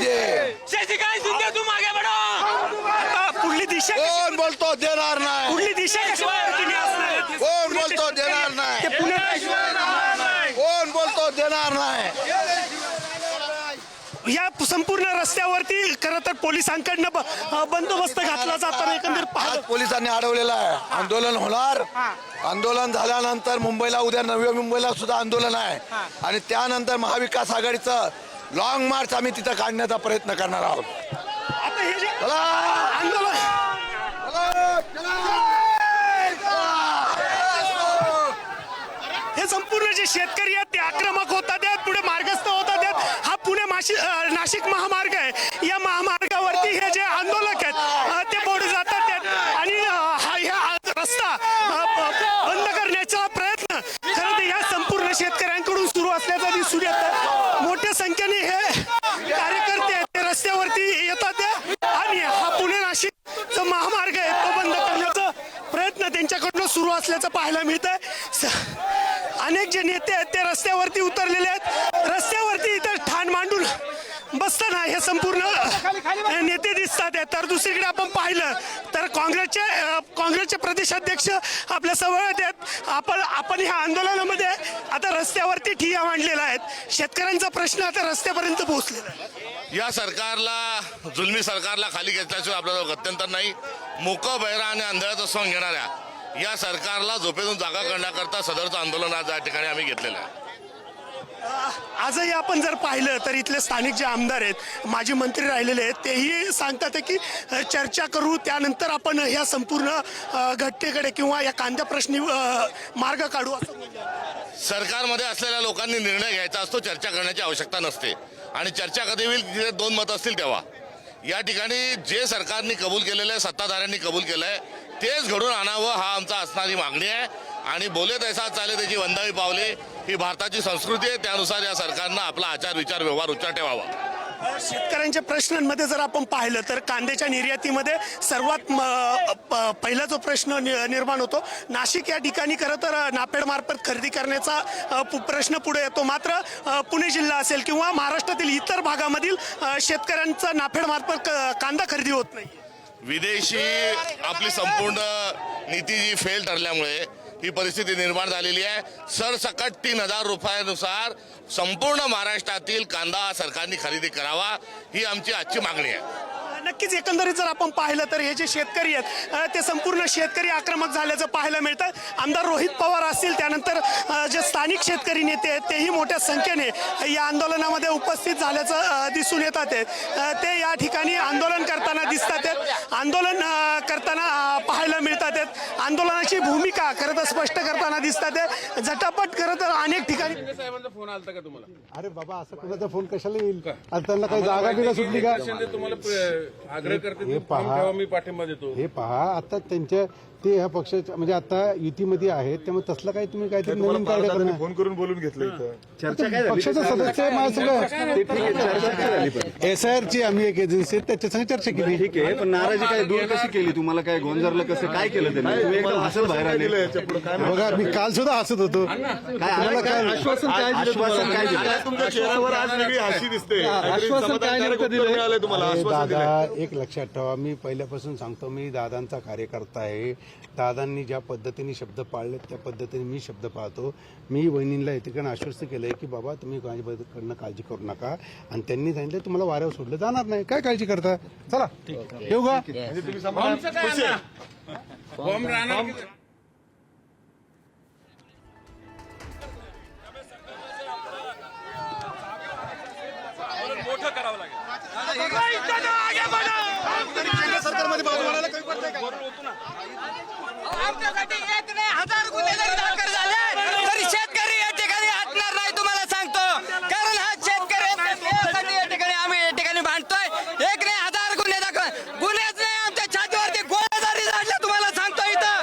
पाहिजे। शशिकांत शिंदे तुम आगे बढ़ो। पुढली दिशा कोण बोलतो देणार नाही? पुढली दिशा कशा पद्धतीने असणार? कोण बोलतो देणार नाही? ते पुणे कोण बोलतो देणार नाही? या संपूर्ण रस्त्यावरती खरं तर पोलिसांकडनं बंदोबस्त घातला जाताना एकंदर आज पोलिसांनी अडवलेला आहे। आंदोलन होणार, आंदोलन झाल्यानंतर मुंबईला उद्या नवी मुंबईला सुद्धा आंदोलन आहे आणि त्यानंतर महाविकास आघाडीचं लॉंग मार्च आम्ही तिथं काढण्याचा प्रयत्न करणार आहोत। आता हे जे चला आंदोलन हे संपूर्ण जे शेतकरी आहेत ते आक्रमक होतात आहेत, पुढे मार्गस्थ होतात आहेत। हा पुणे नाशिक महामार्ग आहे, या महामार्गावरती हे जे आंदोलक आहेत ते पुढे जातात आहेत आणि हा रस्ता बंद करण्याचा प्रयत्न खरं तर या संपूर्ण शेतकऱ्यांकडून सुरू असल्याचं दिसून येतं। मोठ्या संख्येने हे कार्यकर्ते आहेत ते रस्त्यावरती येतात आणि हा पुणे नाशिकचा महामार्ग आहे तो बंद करण्याचा प्रयत्न त्यांच्याकडून सुरू असल्याचं पाहायला मिळतंय। अनेक जे नेते आहेत ते रस्त्यावरती उतरलेले आहेत, रस्त्यावरती इतर ठाण मांडून बसताना हे संपूर्ण नेते दिसतात आहेत। तर दुसरीकडे आपण पाहिलं तर काँग्रेसचे प्रदेशाध्यक्ष आपल्या समवेत आहेत। आपण ह्या आंदोलनामध्ये आता रस्त्यावरती ठिय्या मांडलेला आहेत, शेतकऱ्यांचा प्रश्न आता रस्त्यापर्यंत पोहोचलेला आहे। या सरकारला, जुलमी सरकारला खाली घेतल्याशिवाय आपल्याला गत्यंतर नाही। मोकं बहिरा आणि आंधळ्याचं सोंग घेणाऱ्या या सरकारला झोपेतून जागा करण्याकरता सदरचं आंदोलन आज या ठिकाणी आम्ही घेतलेलं आहे। आजही आपण जर पाहिलं तर इथले स्थानिक जे आमदार आहेत, माजी मंत्री राहिलेले आहेत, तेही सांगतात की चर्चा करू, त्यानंतर आपण ह्या संपूर्ण घटनेकडे किंवा या कांद्या प्रश्नी मार्ग काढू असं बोलतात। सरकारमध्ये असलेल्या लोकांनी निर्णय घ्यायचा असतो, चर्चा करण्याची आवश्यकता नसते आणि चर्चा कधी होईल जिथे दोन मत असतील तेव्हा। या ठिकाणी जे सरकारने कबूल केलेलं आहे, सत्ताधाऱ्यांनी कबूल केलं आहे तेच घडून आणावं हा आमचा असणारी मागणी आहे आणि बोले तैसा चाले त्याची वंदावी पावले ही भारताची संस्कृती आहे। त्यानुसार या सरकारनं आपला आचार विचार व्यवहार उच्चार ठेवावा। शेतकऱ्यांच्या प्रश्नांमध्ये जर आपण पाहिलं तर कांद्याच्या निर्यातीमध्ये सर्वात पहिला जो प्रश्न निर्माण होतो, नाशिक या ठिकाणी खरं तर नाफेड मार्फत खरेदी करण्याचा प्रश्न पुढे येतो। मात्र पुणे जिल्हा असेल किंवा महाराष्ट्रातील इतर भागामधील शेतकऱ्यांचा नाफेड मार्फत कांदा खरेदी होत नाही। विदेशी आपली संपूर्ण नीती जी फेल ठरल्यामुळे ही परिस्थिती निर्माण झालेली आहे। सरसकट 3000 रुपयानुसार संपूर्ण महाराष्ट्रातील कांदा सरकारने खरेदी करावा ही आमची आजची मागणी आहे। नक्कीच एकंदरीत जर आपण पाहिलं तर हे जे शेतकरी आहेत ते संपूर्ण शेतकरी आक्रमक झाल्याचं पाहायला मिळतं। आमदार रोहित पवार असतील, त्यानंतर जे स्थानिक शेतकरी नेते आहेत तेही मोठ्या संख्येने या आंदोलनामध्ये उपस्थित झाल्याचं दिसून येतात। ते या ठिकाणी आंदोलन करताना दिसतात, आंदोलन करताना पाहायला मिळतात। आंदोलनाची भूमिका खरं तर स्पष्ट करताना दिसतात। झटापट खरं तर अनेक ठिकाणी फोन आलता का तुम्हाला? अरे बाबा, असं कोणाचा फोन कशाला येईल? आता त्यांना काही जागा बिगा सुटली का? तुम्हाला आग्रह करते, मी पाठिंबा देतो। हे पहा, आता त्यांच्या ते ह्या पक्षाच्या म्हणजे आता युतीमध्ये आहेत, त्यामुळे तसलं काही तुम्ही काहीतरी नवीन काय करणार? फोन करून बोलून घेतलं इथं पक्षाचा सदस्य आहे माझं सगळं। SIR ची आम्ही एक एजन्सी आहे, त्याच्यासंग चर्चा केली। ठीक आहे, पण नाराजी काय दूर कशी केली? तुम्हाला काय गोंजारलं कसं? काय केलं त्यांनी? तुम्ही एकदम हसत बाहेर आले। बघा, मी काल सुद्धा हसत होतो। तुम्हाला काय आश्वासन काय दिलं? तुमच्या चेहऱ्यावर आज वेगळी हाशी दिसते। आश्वासन काय नेमकं दिलं तुम्हाला? दादा, एक लक्षात ठेवा, मी पहिल्यापासून सांगतो, मी दादांचा कार्यकर्ता आहे। दादांनी ज्या पद्धतीने शब्द पाळले त्या पद्धतीने मी शब्द पाळतो। मी वहिनींना ठिकाणी आश्वस्त केलंय की बाबा तुम्ही माझ्याकडनं काळजी करू नका, आणि त्यांनी सांगितलं तुम्हाला वाऱ्यावर सोडलं जाणार नाही, काय काळजी करता? चला येऊ का? मोठं करावं लागेल। आमच्यासाठी एक नाही 1000 गुन्हे जरी दाखल झाले तरी शेतकरी या ठिकाणी हटणार नाही, तुम्हाला सांगतो। कारण हा शेतकरी या ठिकाणी आम्ही या ठिकाणी भांडतोय। एक नाही 1000 गुन्हे दाखल, गुन्हेच नाही, आमच्या छातीवरती गोळीबारी झाडलं, तुम्हाला सांगतो। इथं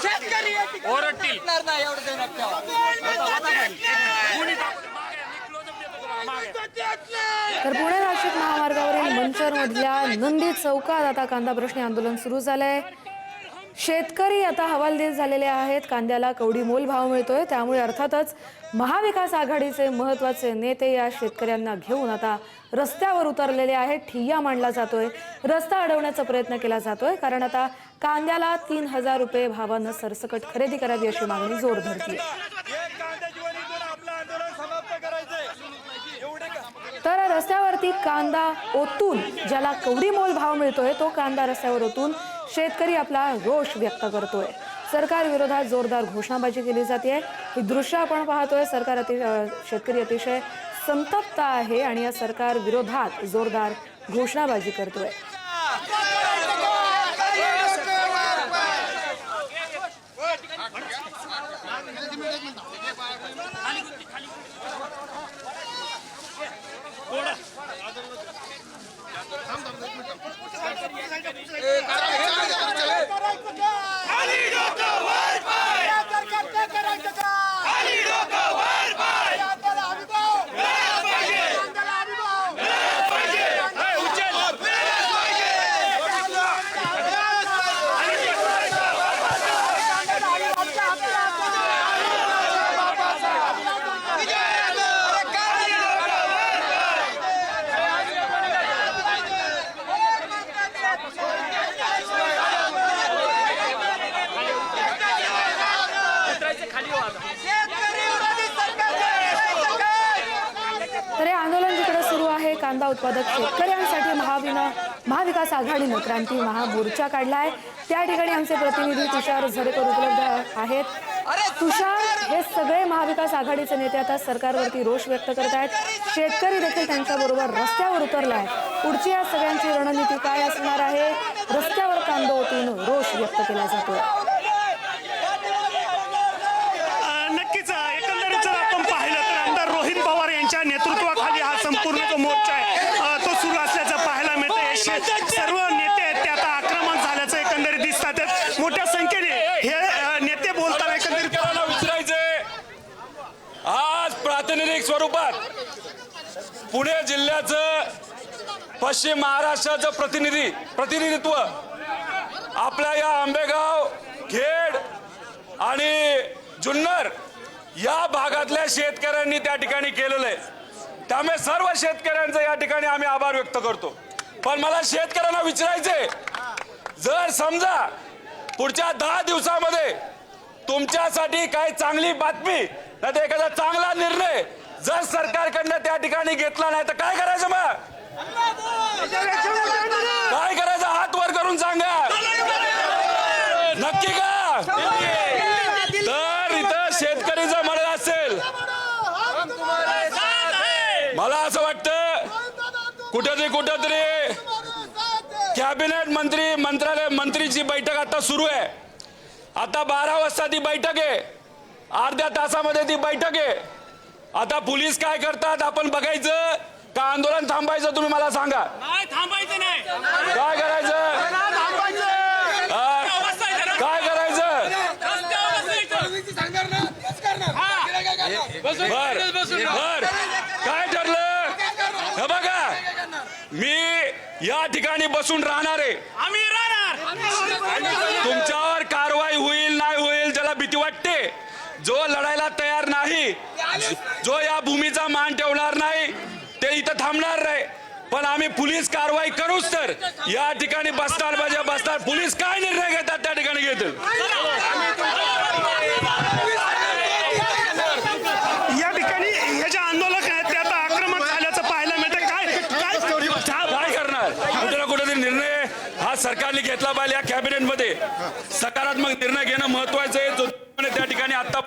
शेतकरी हटणार नाही, एवढं देण्यात ठेवा। तर पुणे नाशिक महामार्गावरील मंचरमधल्या नंदी चौकात आता कांदा प्रश्नी आंदोलन सुरू झालंय। शेतकरी आता हवालदिल झालेले आहेत. कांद्याला कवडी मोल भाव मिळतोय, त्यामुळे अर्थातच महाविकास आघाडीचे महत्त्वाचे नेते या शेतकऱ्यांना घेऊन आता रस्त्यावर उतरलेले आहेत. ठिय्या मांडला जातोय, रस्ता अडवण्याचा प्रयत्न केला जातोय, कारण आता कांद्याला 3,000 रुपये भावानं सरसकट खरेदी करावी अशी मागणी जोर धरतीये. तर रस्त्यावरती कांदा ओतून ज्याला कवडी मोल भाव मिळतोय तो कांदा रस्त्यावर ओतून शेतकरी आपला रोष व्यक्त करतोय. सरकार विरोधात जोरदार घोषणाबाजी केली जाते. ही दृश्य आपण पाहतोय. शेतकरी अतिशय संतप्त आहे आणि या सरकार विरोधात जोरदार घोषणाबाजी करतोय. तर हे आंदोलन जिकडे सुरू आहे, कांदा उत्पादक शेतकऱ्यांसाठी महाविकास आघाडीनं क्रांती महामोर्चा काढलाय. त्या ठिकाणी आमचे प्रतिनिधी तुषार झरेकर उपलब्ध आहेत. तुषार, हे सगळे महाविकास आघाडीचे नेते आता सरकारवरती रोष व्यक्त करत आहेत. शेतकरी देखील त्यांच्याबरोबर रस्त्यावर उतरलाय. पुढची या सगळ्यांची रणनीती काय असणार आहे? रस्त्यावर कांदा ओतून रोष व्यक्त केला जातोय. नक्कीच एकंदरीत जर आपण पाहिलं तर आमदार रोहित पवार यांच्या नेतृत्वाखाली हा संपूर्ण जो मोर्चा आहे तो सुरू असल्याचं पाहायला मिळतंय. सर्व नेते आहेत ते आता आक्रमक झाल्याचं एकंदरीत दिसतात. मोठ्या संख्येने हे नेते बोलताना एकंदरीत विचारायचे. आज प्रातिनिधिक स्वरूपात पुणे जिल्ह्याचं पश्चिम महाराष्ट्राचं प्रतिनिधित्व आपल्या या आंबेगाव, खेड आणि जुन्नर या भागातल्या शेतकऱ्यांनी त्या ठिकाणी केलेलं आहे. त्यामुळे सर्व शेतकऱ्यांचं या ठिकाणी आम्ही आभार व्यक्त करतो. पण मला शेतकऱ्यांना विचारायचे, जर समजा पुढच्या 10 दिवसामध्ये तुमच्यासाठी काही चांगली बातमी नाही तर एखादा चांगला निर्णय जर सरकारकडनं त्या ठिकाणी घेतला नाही तर काय करायचं? मग काय करायचं? हात वर करून सांगा. नक्की का? तर इथं शेतकरी जर म्हणत असेल, मला असं वाटतं कुठेतरी कॅबिनेट मंत्रीची बैठक आता सुरू आहे. आता 12 वाजता ती बैठक आहे, अर्ध्या तासामध्ये ती बैठक आहे. आता पोलीस काय करतात आपण बघायचं का आंदोलन थांबायचं? तुम्ही मला सांगा. थांबायचं नाही. काय करायचं? काय करायचं? बर काय ठरलं? हे बघा, मी या ठिकाणी बसून राहणार आहे. आम्ही राहणार. तुमच्यावर कारवाई होईल नाही होईल ज्याला भीती वाटते, जो लढायला तयार नाही, जो या भूमीचा मान ठेवणार नाही ते इथं थांबणार नाही. पण आम्ही पोलीस कारवाई करूच तर या ठिकाणी बसणार. पोलीस काय निर्णय घेतात त्या ठिकाणी घेतील. या ठिकाणी हे जे आंदोलक आहेत ते आता आक्रमक झाल्याचं पाहायला मिळतं. काय करणार? कुठे ना कुठेतरी निर्णय हा सरकारने घेतला पाहिजे. या कॅबिनेटमध्ये सकारात्मक निर्णय घेणं महत्वाचं आहे. जो त्या ठिकाणी आता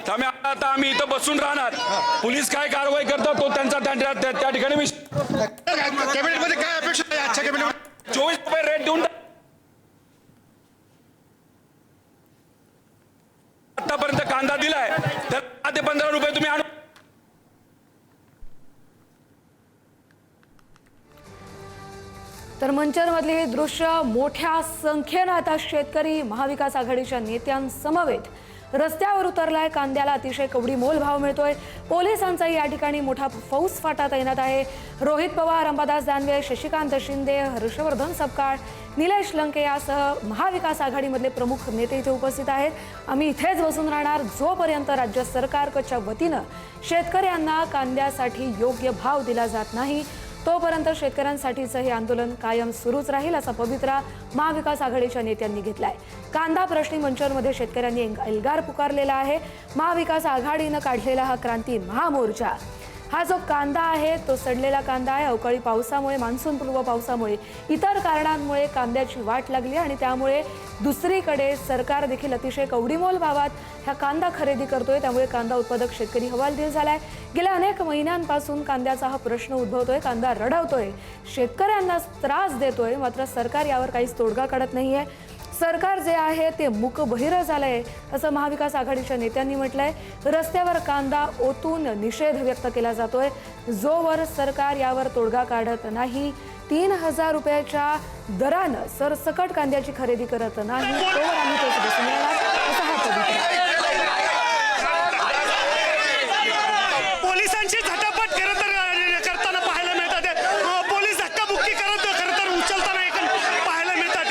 त्यामुळे आता आम्ही इथं बसून राहणार. पोलीस काय कारवाई करतात तो त्यांचा त्या ठिकाणी मी कॅबिनेटमध्ये काय अपेक्षा आहे आजच्या कॅबिनेट? 24 रुपये रेट देऊन आतापर्यंत कांदा दिलाय तर 10 ते 15 रुपये तुम्ही आणू. तर मंचरमधले हे दृश्य मोठ्या संख्येनं आता शेतकरी महाविकास आघाडीच्या नेत्यांसमवेत रस्त्यावर उतरलाय. कांद्याला अतिशय कवडी मोल भाव मिळतोय. पोलिसांचाही या ठिकाणी मोठा फौजफाटा तैनात आहे. रोहित पवार, अंबादास दानवे, शशिकांत शिंदे, हर्षवर्धन सपकाळ, निलेश लंके यासह महाविकास आघाडीमधले प्रमुख नेते इथे उपस्थित आहेत. आम्ही इथेच बसून राहणार जोपर्यंत राज्य सरकारच्या वतीनं शेतकऱ्यांना कांद्यासाठी योग्य भाव दिला जात नाही, तोपर्यंत शेतकऱ्यांसाठीचं हे आंदोलन कायम सुरूच राहील, असा पवित्रा महाविकास आघाडीच्या नेत्यांनी घेतलाय. कांदा प्रश्नी मंचरमध्ये शेतकऱ्यांनी एल्गार पुकारलेला आहे. महाविकास आघाडीनं काढलेला हा क्रांती महामोर्चा, हा जो कांदा आहे तो सडलेला कांदा आहे. अवकाळी पावसामुळे, मान्सूनपूर्व पावसामुळे, इतर कारणांमुळे कांद्याची वाट लागली आणि त्यामुळे दुसरीकडे सरकार देखील अतिशय कवडीमोल भावात हा कांदा खरेदी करतोय. त्यामुळे कांदा उत्पादक शेतकरी हवालदिल झालाय. गेल्या अनेक महिन्यांपासून कांद्याचा हा प्रश्न उद्भवतोय. कांदा रडवतोय, शेतकऱ्यांना त्रास देतोय, मात्र सरकार यावर काहीच तोडगा काढत नाहीये. सरकार जे आहे ते मूकबहिर झालंय, असं महाविकास आघाडीच्या नेत्यांनी म्हटलंय. रस्त्यावर कांदा ओतून निषेध व्यक्त केला जातोय. जोवर सरकार यावर तोडगा काढत नाही, 3000 रुपयाच्या दरानं सरसकट कांद्याची खरेदी करत नाही, तोवर आम्ही तेच बसून राहणार, असा हा पवित्रा. पोलिसांची झटापट खरं तर करताना पाहायला मिळतात. पोलीस धक्काबुक्की करत खरं तर उचलताना पाहायला मिळतात.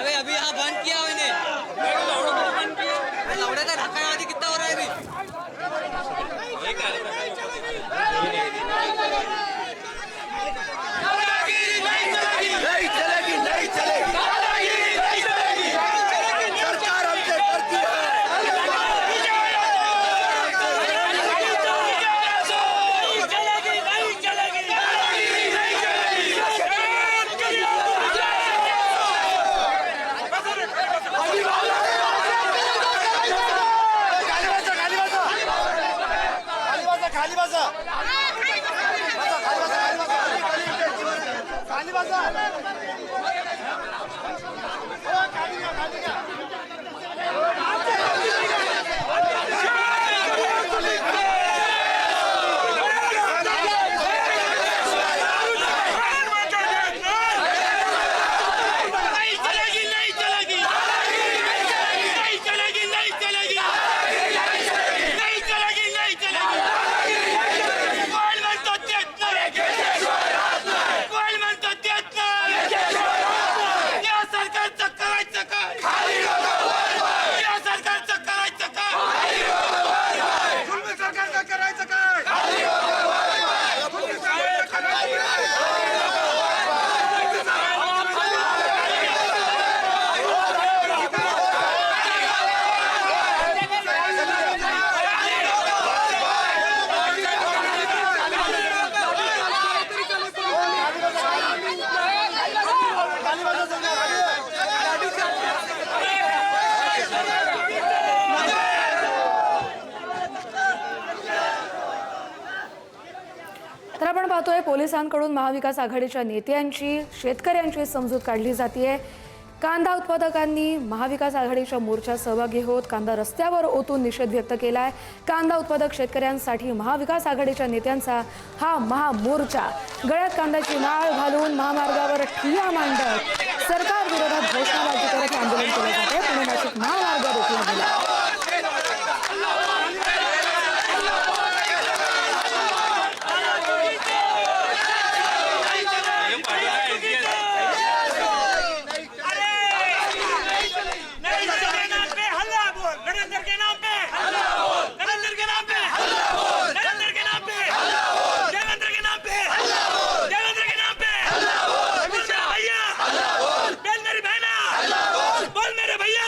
अबे अभी यहाँ बंद किया मैंने, लौड़े का ढक्का आदि कितना हो रहा है अभी? सरकार हमसे डरती है. तर आपण पाहतोय पोलिसांकडून महाविकास आघाडीच्या नेत्यांची शेतकऱ्यांची समजूत काढली जाते. कांदा उत्पादकांनी महाविकास आघाडीच्या मोर्चात सहभागी होत कांदा रस्त्यावर ओतून निषेध व्यक्त केलाय. कांदा उत्पादक शेतकऱ्यांसाठी महाविकास आघाडीच्या नेत्यांचा हा महामोर्चा, गळ्यात कांद्याची नाळ घालून महामार्गावर ठिय्या मांडत सरकार विरोधात घोषणाबाजी करत आंदोलन केलं जाते. पुणे नाशिक महामार्ग रोखला गेला. बोल मेरे भैया,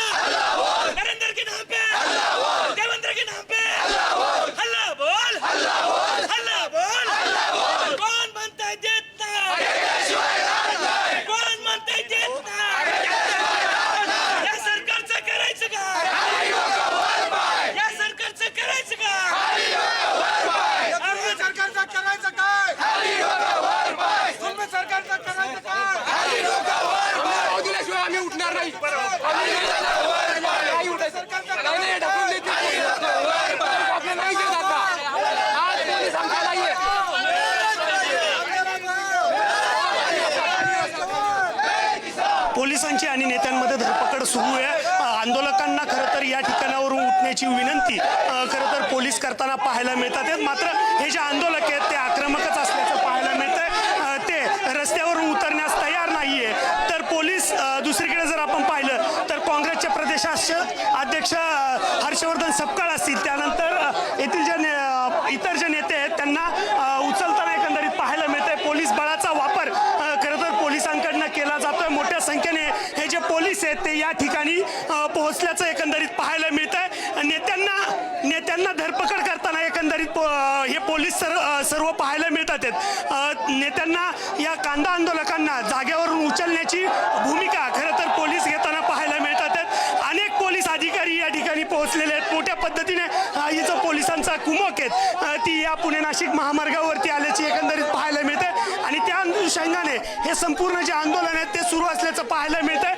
पोलिसांची आणि नेत्यांमध्ये धरपकड सुरू आहे. आंदोलकांना खरं तर या ठिकाणावरून उठण्याची विनंती खरं तर पोलीस करताना पाहायला मिळतात. मात्र हे जे आंदोलक आहेत ते आक्रमकच असल्याचं पाहायला मिळतंय. ते रस्त्यावरून उतरण्यास तयार नाहीये. तर पोलीस दुसरीकडे जर आपण पाहिलं तर काँग्रेसचे प्रदेशाध्यक्ष हर्षवर्धन सपकाळ असतील, त्यानंतर येथील जे इतर जे नेते आहेत त्यांना उचलताना एकंदरीत पाहायला मिळतंय. पोलीस बळाचा वापर खरं तर पोलिसांकडनं केला जातोय. मोठ्या संख्येने हे जे पोलीस आहेत ते या ठिकाणी पोहोचल्याचं एकंदरीत पाहायला मिळतंय. नेत्यांना धरपकड करताना एकंदरीत हे पोलीस सर्व पाहायला मिळतात आहेत. नेत्यांना या कांदा आंदोलकांना जागेवरून उचलण्याची भूमिका खरं तर पोलीस घेताना पाहायला मिळतात आहेत. अनेक पोलीस अधिकारी या ठिकाणी पोहोचलेले आहेत. मोठ्या पद्धतीने ही जो पोलिसांचा कुमक आहेत ती या पुणे नाशिक महामार्गावरती आल्याची एकंदरीत पाहायला मिळते आणि त्या अनुषंगाने हे संपूर्ण जे आंदोलन आहे ते सुरू असल्याचं पाहायला मिळतंय.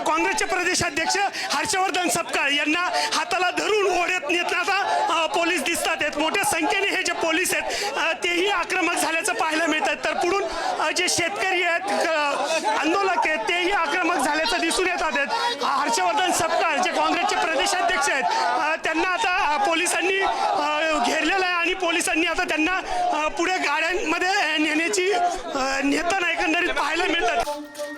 काँग्रेसचे प्रदेशाध्यक्ष हर्षवर्धन सपकाळ यांना हाताला धरून ओढ्यात नेताना पोलीस दिसतात आहेत. मोठ्या संख्येने हे जे पोलीस आहेत तेही आक्रमक झाल्याचं पाहायला मिळतात. तर पुढून जे शेतकरी आहेत आंदोलक आहेत तेही आक्रमक झाल्याचं दिसून येतात आहेत. हर्षवर्धन सपकाळ जे काँग्रेसचे प्रदेशाध्यक्ष आहेत त्यांना आता पोलिसांनी घेरलेलं आहे आणि पोलिसांनी आता त्यांना पुढे गाड्यांमध्ये नेताना एकंदरीत पाहायला मिळतात.